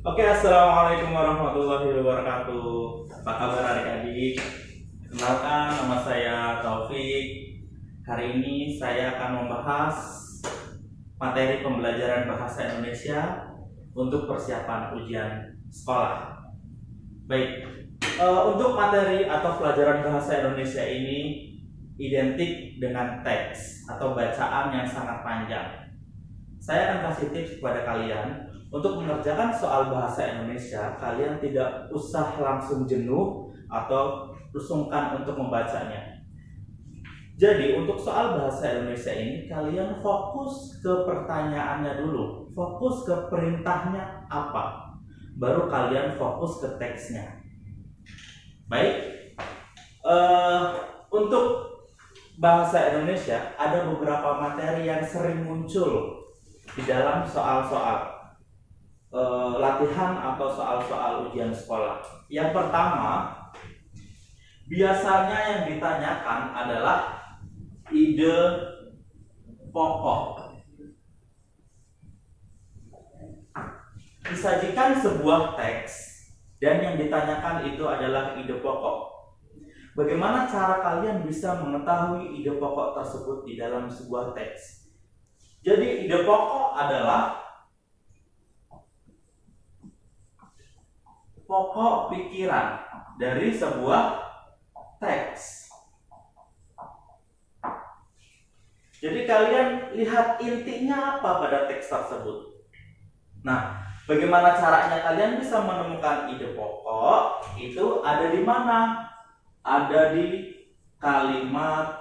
Oke, assalamualaikum warahmatullahi wabarakatuh. Apa kabar adik-adik? Kenalkan, nama saya Taufik. Hari ini saya akan membahas materi pembelajaran bahasa Indonesia untuk persiapan ujian sekolah. Baik, untuk materi atau pelajaran bahasa Indonesia ini identik dengan teks atau bacaan yang sangat panjang. Saya akan kasih tips kepada kalian. Untuk mengerjakan soal bahasa Indonesia, kalian tidak usah langsung jenuh atau sungkan untuk membacanya. Jadi untuk soal bahasa Indonesia ini, kalian fokus ke pertanyaannya dulu, fokus ke perintahnya apa, baru kalian fokus ke teksnya. Baik, untuk bahasa Indonesia ada beberapa materi yang sering muncul di dalam soal-soal latihan atau soal-soal ujian sekolah. Yang pertama, biasanya yang ditanyakan adalah ide pokok. Disajikan sebuah teks dan yang ditanyakan itu adalah ide pokok. Bagaimana cara kalian bisa mengetahui ide pokok tersebut di dalam sebuah teks? Jadi ide pokok adalah pokok pikiran dari sebuah teks. Jadi kalian lihat intinya apa pada teks tersebut. Nah, bagaimana caranya kalian bisa menemukan ide pokok? Itu ada di mana? Ada di kalimat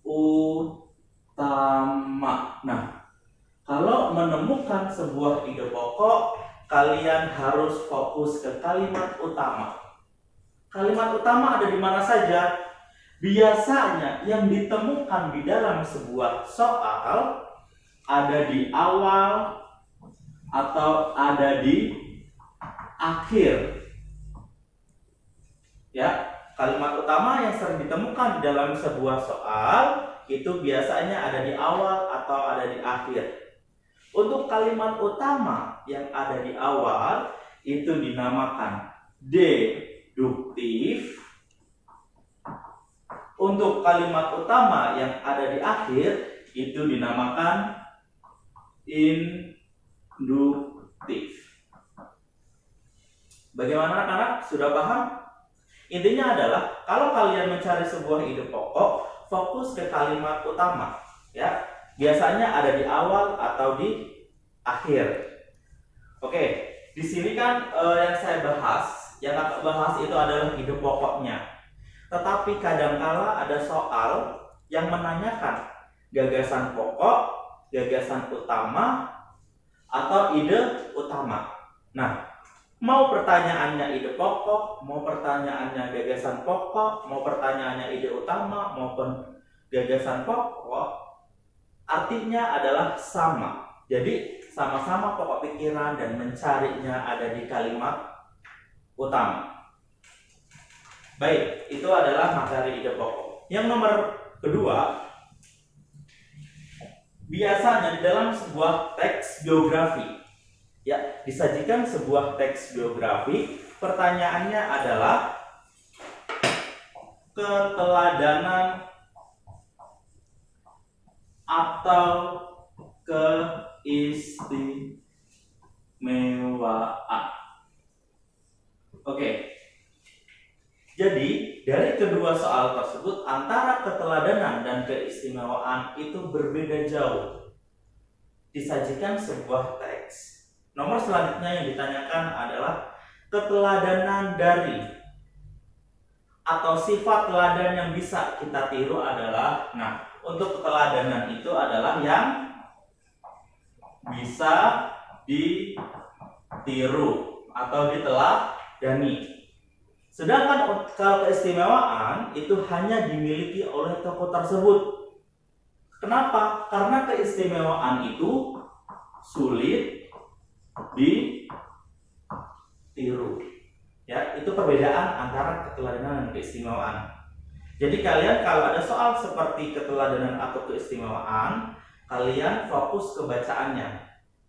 utama. Nah, kalau menemukan sebuah ide pokok, kalian harus fokus ke kalimat utama. Kalimat utama ada di mana saja? Biasanya yang ditemukan di dalam sebuah soal ada di awal atau ada di akhir. Ya, kalimat utama yang sering ditemukan di dalam sebuah soal itu biasanya ada di awal atau ada di akhir. Untuk kalimat utama yang ada di awal itu dinamakan deduktif. Untuk kalimat utama yang ada di akhir itu dinamakan induktif. Bagaimana anak-anak? Sudah paham? Intinya adalah kalau kalian mencari sebuah ide pokok, fokus ke kalimat utama, ya. Biasanya ada di awal atau di akhir. Oke, di sini kan yang saya bahas, yang kakak bahas itu adalah ide pokoknya. Tetapi kadangkala ada soal yang menanyakan gagasan pokok, gagasan utama, atau ide utama. Nah, mau pertanyaannya ide pokok, mau pertanyaannya gagasan pokok, mau pertanyaannya ide utama maupun gagasan pokok, artinya adalah sama. Jadi sama-sama pokok pikiran dan mencarinya ada di kalimat utama. Baik, itu adalah materi ide pokok. Yang nomor kedua, biasanya di dalam sebuah teks biografi, ya, disajikan sebuah teks biografi, pertanyaannya adalah keteladanan atau keistimewaan. Oke. Jadi, dari kedua soal tersebut antara keteladanan dan keistimewaan itu berbeda jauh. Disajikan sebuah teks. Nomor selanjutnya yang ditanyakan adalah keteladanan dari atau sifat teladan yang bisa kita tiru adalah, nah, untuk keteladanan itu adalah yang bisa ditiru atau diteladani. Sedangkan kalau keistimewaan itu hanya dimiliki oleh tokoh tersebut. Kenapa? Karena keistimewaan itu sulit ditiru. Ya, itu perbedaan antara keteladanan dan keistimewaan. Jadi kalian kalau ada soal seperti keteladanan atau keistimewaan, kalian fokus ke bacaannya.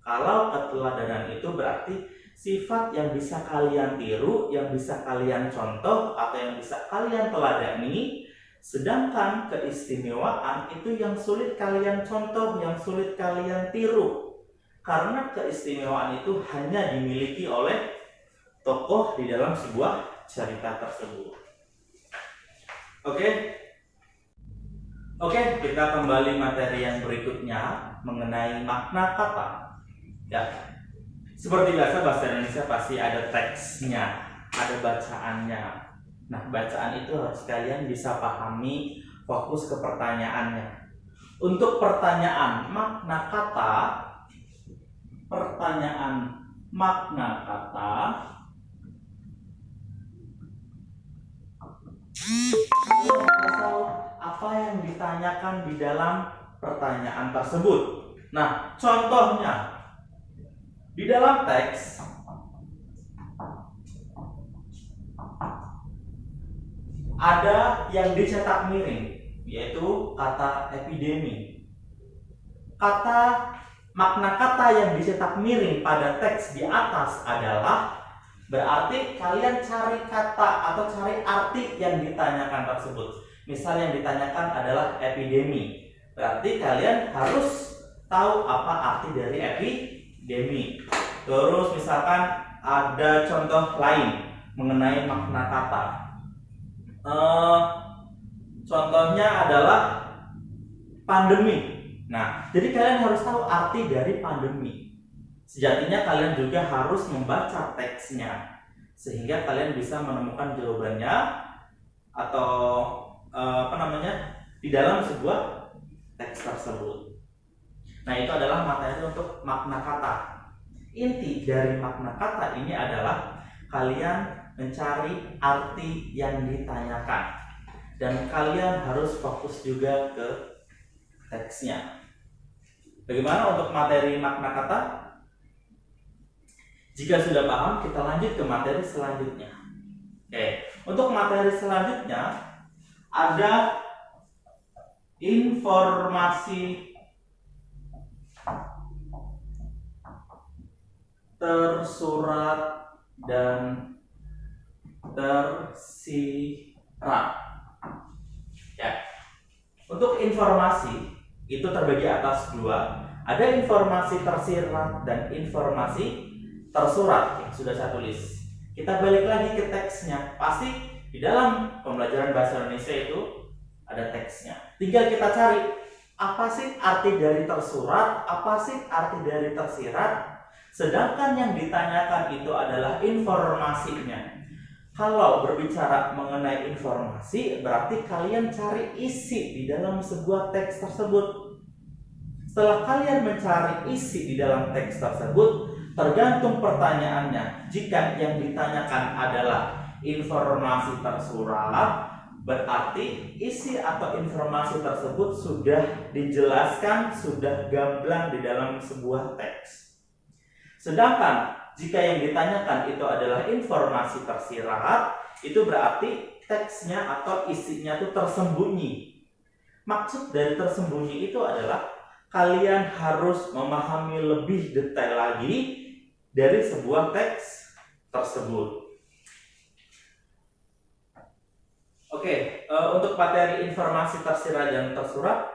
Kalau keteladanan itu berarti sifat yang bisa kalian tiru, yang bisa kalian contoh, atau yang bisa kalian teladani. Sedangkan keistimewaan itu yang sulit kalian contoh, yang sulit kalian tiru. Karena keistimewaan itu hanya dimiliki oleh tokoh di dalam sebuah cerita tersebut. Oke, kita kembali materi yang berikutnya mengenai makna kata. Ya, seperti biasa bahasa Indonesia pasti ada teksnya, ada bacaannya. Nah, bacaan itu harus kalian bisa pahami, fokus ke pertanyaannya. Untuk pertanyaan makna kata, apa yang ditanyakan di dalam pertanyaan tersebut. Nah, contohnya di dalam teks ada yang dicetak miring, yaitu kata epidemi. Makna kata yang dicetak miring pada teks di atas adalah, berarti kalian cari kata atau cari arti yang ditanyakan tersebut. Misal yang ditanyakan adalah epidemi, berarti kalian harus tahu apa arti dari epidemi. Terus misalkan ada contoh lain mengenai makna kata. Contohnya adalah pandemi. Nah, jadi kalian harus tahu arti dari pandemi. Sejatinya kalian juga harus membaca teksnya sehingga kalian bisa menemukan jawabannya atau di dalam sebuah teks tersebut. Nah, itu adalah materi untuk makna kata. Inti dari makna kata ini adalah kalian mencari arti yang ditanyakan dan kalian harus fokus juga ke teksnya. Bagaimana untuk materi makna kata? Jika sudah paham, kita lanjut ke materi selanjutnya. Untuk materi selanjutnya ada informasi tersurat dan tersirat. Untuk informasi itu terbagi atas dua. Ada informasi tersirat dan informasi tersurat yang sudah saya tulis. Kita balik lagi ke teksnya. Pasti di dalam pembelajaran bahasa Indonesia itu ada teksnya. Tinggal kita cari apa sih arti dari tersurat, apa sih arti dari tersirat. Sedangkan yang ditanyakan itu adalah informasinya. Kalau berbicara mengenai informasi, berarti kalian cari isi di dalam sebuah teks tersebut. Setelah kalian mencari isi di dalam teks tersebut, tergantung pertanyaannya. Jika yang ditanyakan adalah informasi tersurat, berarti isi atau informasi tersebut sudah dijelaskan, sudah gamblang di dalam sebuah teks. Sedangkan jika yang ditanyakan itu adalah informasi tersirat, itu berarti teksnya atau isinya itu tersembunyi. Maksud dari tersembunyi itu adalah kalian harus memahami lebih detail lagi dari sebuah teks tersebut. Untuk materi informasi tersirat dan tersurat,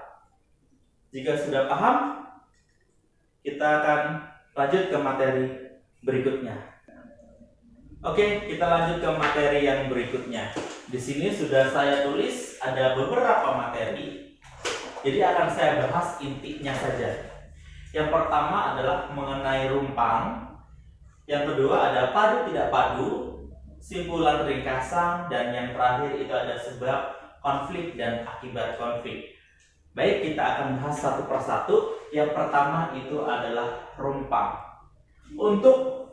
jika sudah paham, kita akan lanjut ke materi berikutnya. Kita lanjut ke materi yang berikutnya. Di sini sudah saya tulis ada beberapa materi. Jadi akan saya bahas intinya saja. Yang pertama adalah mengenai rumpang. Yang kedua ada padu tidak padu, simpulan ringkasan, dan yang terakhir itu ada sebab konflik dan akibat konflik. Baik, kita akan bahas satu persatu. Yang pertama itu adalah rumpang. Untuk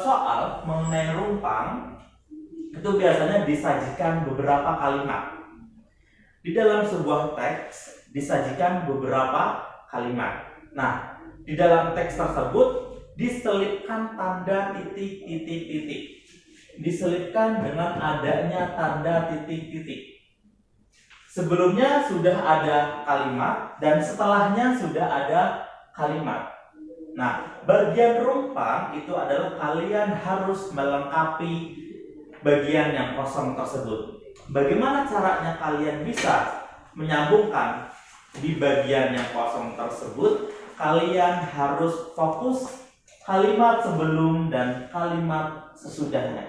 soal mengenai rumpang itu biasanya disajikan beberapa kalimat. Di dalam sebuah teks disajikan beberapa kalimat. Nah, di dalam teks tersebut diselipkan tanda titik-titik-titik. Diselipkan dengan adanya tanda titik-titik. Sebelumnya sudah ada kalimat dan setelahnya sudah ada kalimat. Nah, bagian rumpang itu adalah kalian harus melengkapi bagian yang kosong tersebut. Bagaimana caranya kalian bisa menyambungkan di bagian yang kosong tersebut? Kalian harus fokus kalimat sebelum dan kalimat sesudahnya.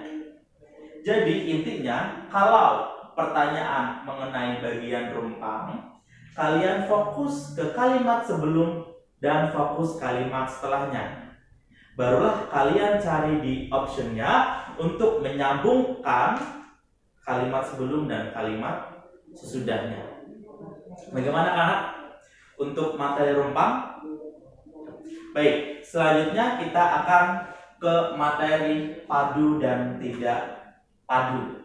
Jadi intinya, kalau pertanyaan mengenai bagian rumpang, kalian fokus ke kalimat sebelum dan fokus kalimat setelahnya. Barulah kalian cari di optionnya untuk menyambungkan kalimat sebelum dan kalimat sesudahnya. Bagaimana anak untuk materi rumpang? Baik, selanjutnya kita akan ke materi padu dan tidak padu.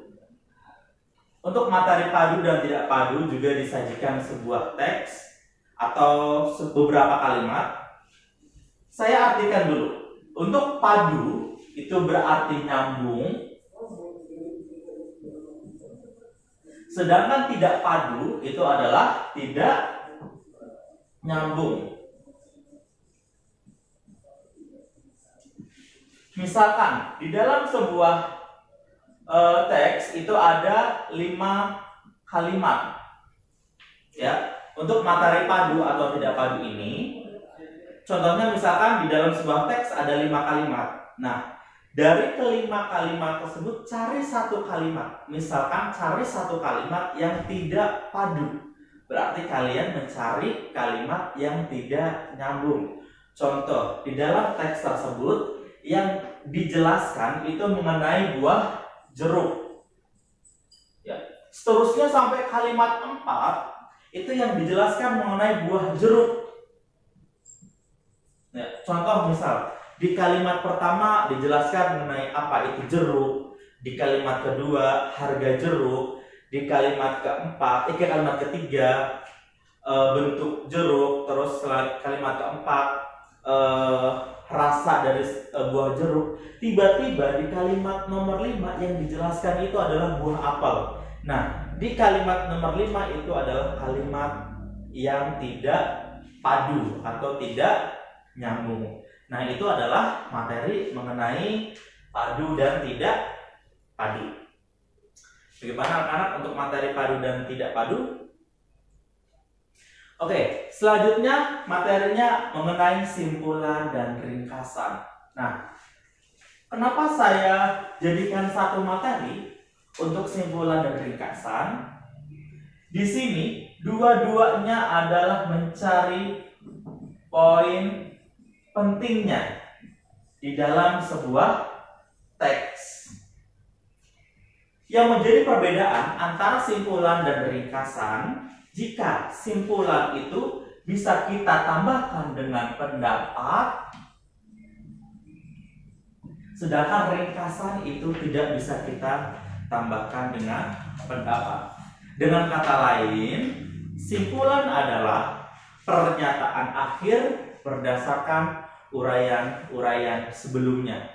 Untuk materi padu dan tidak padu juga disajikan sebuah teks atau beberapa kalimat. Saya artikan dulu. Untuk padu itu berarti nyambung. Sedangkan tidak padu itu adalah tidak nyambung. Misalkan di dalam sebuah teks itu ada 5 kalimat. Ya, untuk materi padu atau tidak padu ini, contohnya misalkan di dalam sebuah teks ada 5 kalimat. Nah, dari kelima kalimat tersebut cari satu kalimat. Misalkan cari satu kalimat yang tidak padu. Berarti kalian mencari kalimat yang tidak nyambung. Contoh, di dalam teks tersebut yang dijelaskan itu mengenai buah jeruk. Ya. Seterusnya sampai kalimat 4 itu yang dijelaskan mengenai buah jeruk. Ya, contoh misal di kalimat pertama dijelaskan mengenai apa itu jeruk, di kalimat kedua harga jeruk, di kalimat keempat, kalimat ketiga bentuk jeruk, terus kalimat keempat rasa dari buah jeruk. Tiba-tiba di kalimat nomor 5 yang dijelaskan itu adalah buah apel. Nah, di kalimat nomor 5 itu adalah kalimat yang tidak padu atau tidak nyambung. Nah, itu adalah materi mengenai padu dan tidak padu. Bagaimana anak-anak untuk materi padu dan tidak padu? Oke, selanjutnya materinya mengenai simpulan dan ringkasan. Nah, kenapa saya jadikan satu materi untuk simpulan dan ringkasan? Di sini dua-duanya adalah mencari poin pentingnya di dalam sebuah teks. Yang menjadi perbedaan antara simpulan dan ringkasan, jika simpulan itu bisa kita tambahkan dengan pendapat, sedangkan ringkasan itu tidak bisa kita tambahkan dengan pendapat. Dengan kata lain, simpulan adalah pernyataan akhir berdasarkan uraian-uraian sebelumnya.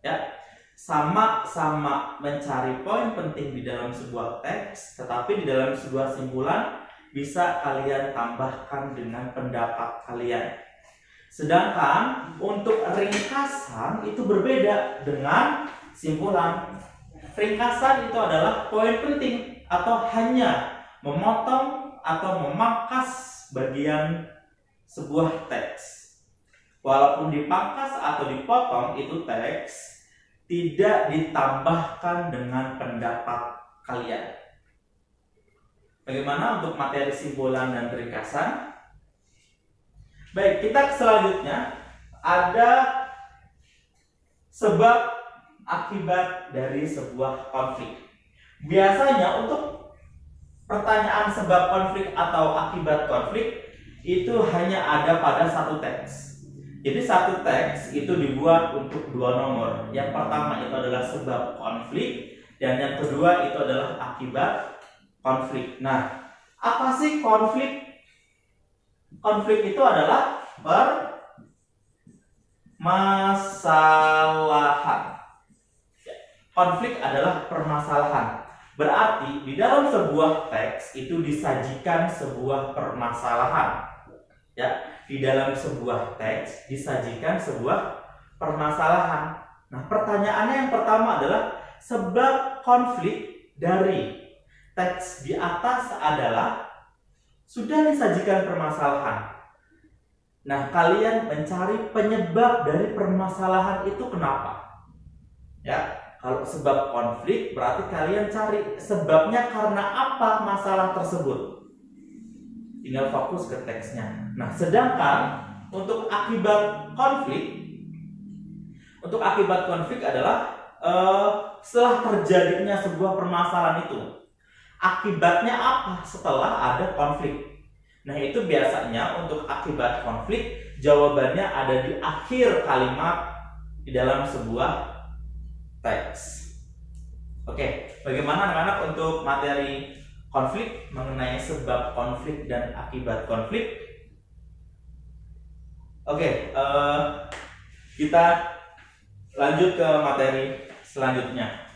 Ya, sama-sama mencari poin penting di dalam sebuah teks, tetapi di dalam sebuah simpulan bisa kalian tambahkan dengan pendapat kalian. Sedangkan untuk ringkasan itu berbeda dengan simpulan. Ringkasan itu adalah poin penting atau hanya memotong atau memangkas bagian sebuah teks. Walaupun dipangkas atau dipotong itu teks, tidak ditambahkan dengan pendapat kalian. Bagaimana untuk materi simpulan dan ringkasan? Baik, kita selanjutnya ada sebab akibat dari sebuah konflik. Biasanya untuk pertanyaan sebab konflik atau akibat konflik itu hanya ada pada satu teks. Jadi satu teks itu dibuat untuk 2 nomor. Yang pertama itu adalah sebab konflik, dan yang kedua itu adalah akibat konflik. Nah, apa sih konflik? Konflik itu adalah permasalahan. Konflik adalah permasalahan. Berarti di dalam sebuah teks itu disajikan sebuah permasalahan. Ya, di dalam sebuah teks disajikan sebuah permasalahan. Nah, pertanyaannya yang pertama adalah sebab konflik dari teks di atas adalah sudah disajikan permasalahan. Nah, kalian mencari penyebab dari permasalahan itu kenapa? Ya, kalau sebab konflik berarti kalian cari sebabnya karena apa masalah tersebut. Tinggal fokus ke teksnya. Nah, sedangkan untuk akibat konflik adalah setelah terjadinya sebuah permasalahan itu, akibatnya apa setelah ada konflik. Nah, itu biasanya untuk akibat konflik jawabannya ada di akhir kalimat di dalam sebuah teks. Oke, bagaimana anak-anak untuk materi konflik, mengenai sebab konflik dan akibat konflik? Oke, kita lanjut ke materi selanjutnya.